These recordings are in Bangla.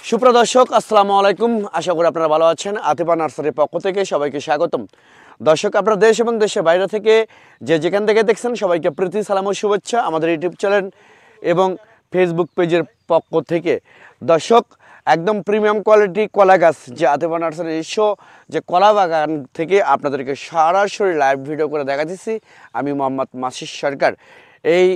সুপ্রদর্শক আসসালামু আলাইকুম। আশা করি আপনারা ভালো আছেন। আতিফা নার্সারির পক্ষ থেকে সবাইকে স্বাগতম। দর্শক, আপনারা দেশ এবং দেশের বাইরে থেকে যেখান থেকে দেখছেন সবাইকে প্রীতি সালাম ও শুভেচ্ছা আমাদের ইউটিউব চ্যানেল এবং ফেসবুক পেজের পক্ষ থেকে। দর্শক, একদম প্রিমিয়াম কোয়ালিটি কলা গাছ যে আতিফা নার্সারির যে কলা বাগান থেকে আপনাদেরকে সরাসরি লাইভ ভিডিও করে দেখাচ্ছি। আমি মোহাম্মদ মাসির সরকার, এই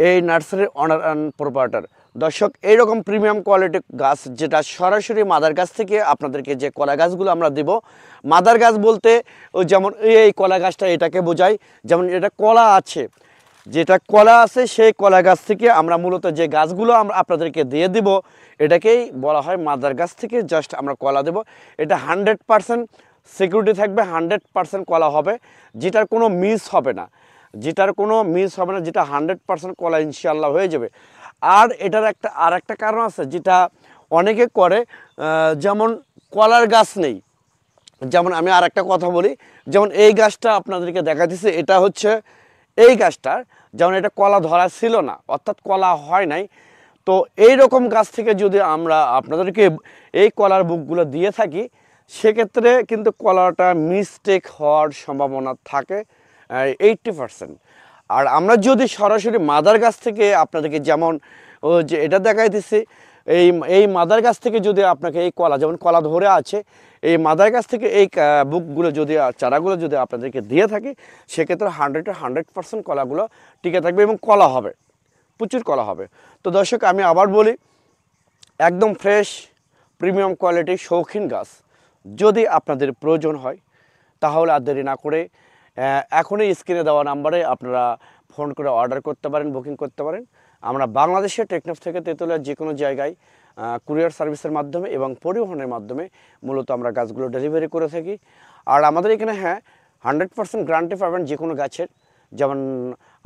এই নার্সারির অনার অ্যান্ড প্রোপাইটার। দর্শক, এইরকম প্রিমিয়াম কোয়ালিটি গাছ যেটা সরাসরি মাদার গাছ থেকে আপনাদেরকে যে কলা গাছগুলো আমরা দেব, মাদার গাছ বলতে ওই যেমন এই কলা গাছটা এটাকে বোঝায়, যেমন এটা কলা আছে, যেটা কলা আছে সেই কলা গাছ থেকে আমরা মূলত যে গাছগুলো আমরা আপনাদেরকে দিয়ে দিব এটাকেই বলা হয় মাদার গাছ থেকে জাস্ট আমরা কলা দেব। এটা 100% সিকিউরিটি থাকবে, 100% কলা হবে, যেটার কোনো মিস হবে না, যেটা 100% কলা ইনশাআল্লাহ হয়ে যাবে। আর এটার একটা কারণ আছে যেটা অনেকে করে, যেমন কলার গাছ নেই। যেমন আমি আর একটা কথা বলি, যেমন এই গাছটা আপনাদেরকে দেখা দিচ্ছে, এটা হচ্ছে এই গাছটার যেমন এটা কলা ধরা ছিল না, অর্থাৎ কলা হয় নাই। তো এই রকম গাছ থেকে যদি আমরা আপনাদেরকে এই কলার বুকগুলো দিয়ে থাকি, সেক্ষেত্রে কিন্তু কলাটা মিস্টেক হওয়ার সম্ভাবনা থাকে 80%। আর আমরা যদি সরাসরি মাদার গাছ থেকে আপনাদেরকে, যেমন ও যে এটা দেখাইতেছি, এই মাদার গাছ থেকে যদি আপনাকে এই কলা, যেমন কলা ধরে আছে, এই মাদার গাছ থেকে এই বুকগুলো যদি, চারাগুলো যদি আপনাদেরকে দিয়ে থাকি, সেক্ষেত্রে 100% কলাগুলো টিকে থাকবে এবং কলা হবে, প্রচুর কলা হবে। তো দর্শক, আমি আবার বলি, একদম ফ্রেশ প্রিমিয়াম কোয়ালিটির শৌখিন গাছ যদি আপনাদের প্রয়োজন হয়, তাহলে আর দেরি না করে এখনই স্ক্রিনে দেওয়া নাম্বারে আপনারা ফোন করে অর্ডার করতে পারেন, বুকিং করতে পারেন। আমরা বাংলাদেশের টেকনাফ থেকে তেঁতুলিয়ার যে কোনো জায়গায় কুরিয়ার সার্ভিসের মাধ্যমে এবং পরিবহনের মাধ্যমে মূলত আমরা গাছগুলো ডেলিভারি করে থাকি। আর আমাদের এখানে 100% গ্যারান্টি পাবেন যে কোনো গাছের, যেমন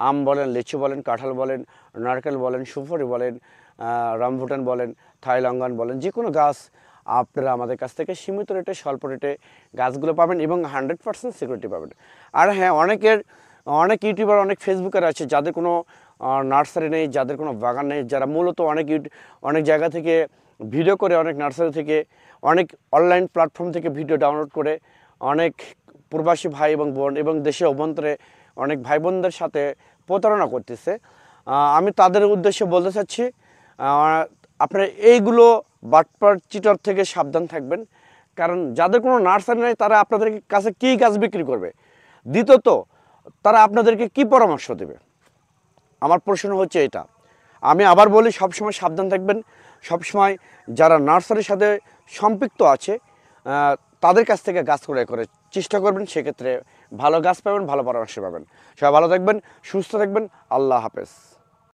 আম বলেন, লিচু বলেন, কাঁঠাল বলেন, নারকেল বলেন, সুপারি বলেন, রামভুটান বলেন, থাইলঙ্গান বলেন, যে কোনো গাছ আপনারা আমাদের কাছ থেকে সীমিত রেটে, স্বল্প রেটে গাছগুলো পাবেন এবং 100% সিকিউরিটি পাবেন। আর অনেক ইউটিউবার, অনেক ফেসবুকার আছে যাদের কোনো নার্সারি নেই, যাদের কোনো বাগান নেই, যারা মূলত অনেক জায়গা থেকে ভিডিও করে, অনেক নার্সারি থেকে, অনেক অনলাইন প্ল্যাটফর্ম থেকে ভিডিও ডাউনলোড করে, অনেক প্রবাসী ভাই এবং বোন এবং দেশের অভ্যন্তরে অনেক ভাই বোনদের সাথে প্রতারণা করতেছে। আমি তাদের উদ্দেশ্যে বলতে চাচ্ছি, আপনারা এইগুলো বাটপার চিটার থেকে সাবধান থাকবেন। কারণ যাদের কোনো নার্সারি নেই, তারা আপনাদের কাছে কী গাছ বিক্রি করবে, দ্বিতীয়ত তারা আপনাদেরকে কি পরামর্শ দেবে? আমার প্রশ্ন হচ্ছে এটা। আমি আবার বলি, সবসময় সাবধান থাকবেন। সবসময় যারা নার্সারির সাথে সম্পৃক্ত আছে তাদের কাছ থেকে গাছ ক্রয় করে চেষ্টা করবেন, সেক্ষেত্রে ভালো গাছ পাবেন, ভালো পরামর্শ পাবেন। সবাই ভালো থাকবেন, সুস্থ থাকবেন। আল্লাহ হাফেজ।